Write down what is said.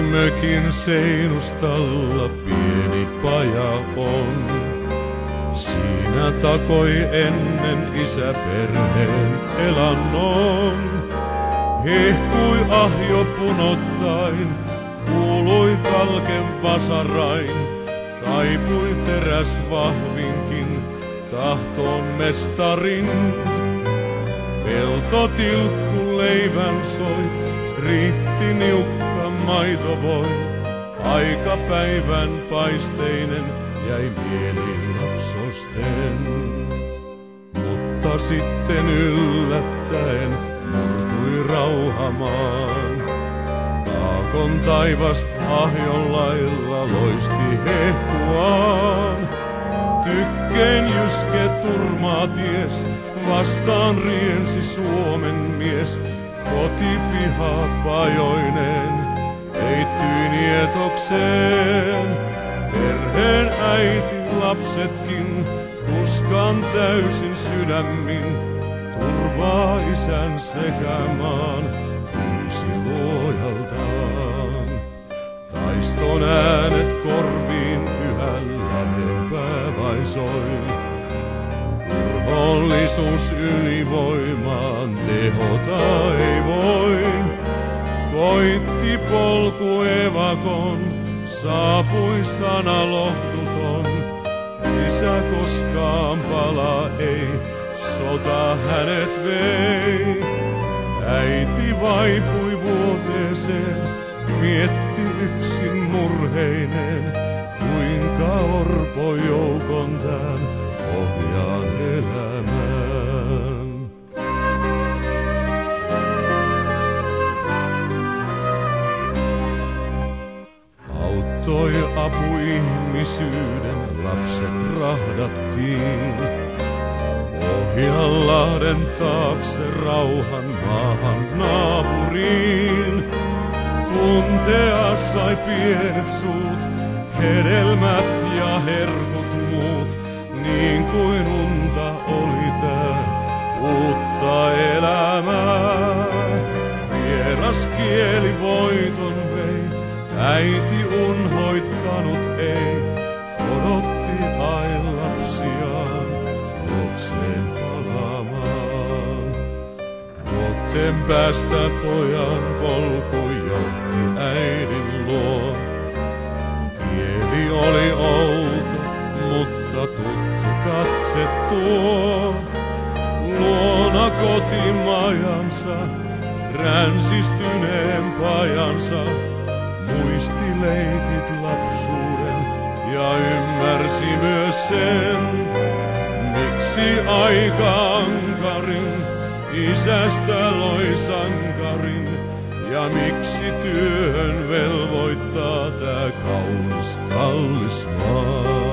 Mökin seinustalla pieni paja on. Siinä takoi ennen isä perheen elannon. Hehkui ahjo punottain, kuului kalken vasarain. Taipui teräs vahvinkin tahtoon mestarin. Peltotilkku leivän soi, riitti niukka maitovoi. Aikapäivän paisteinen jäi mieliin lapsosten. Mutta sitten yllättäen murtui rauhamaan. Taakon taivas ahjon lailla loisti hehkuaan. Tykkein jyske turmaa ties, vastaan riensi Suomen mies. Kotipiha pajoineen, heittyi nietokseen. Perheen äiti lapsetkin, tuskan täysin sydämin. Turvaa isän sekä maan, pyysi luojaltaan. Taiston äänet korviin yhä lähempää vain soi. Urhollisuus ylivoimaan tehota ei voi. Koitti polku evakon, saapui sana lohduton. Isä koskaan palaa ei, sota hänet vei. Äiti vaipui vuoteeseen, mietti yksin murheinen. Kuinka orpo joukon tän ohjaan elämään. Auttoi apu ihmisyyden, lapset rahdattiin. Pohjanlahden taakse rauhan maahan naapuriin. Tuntea sai pienet suut, hedelmät ja herkut muut. Niin kuin unta oli tää uutta elämää. Vieras kieli voiton vei, äiti unhoittanut ei. Odotti aina lapsiaan luokseen palaamaan. Vuotten päästä pojan polku johti äidin luo. Kieli oli outo, mutta tuttu katse tuo. Luona kotimajansa, ränsistyneen pajansa. Muisti leikit lapsuuden ja ymmärsi myös sen. Miksi aika ankarin isästä loi sankarin. Ja miksi työhön velvoittaa tää kaunis kallis maa.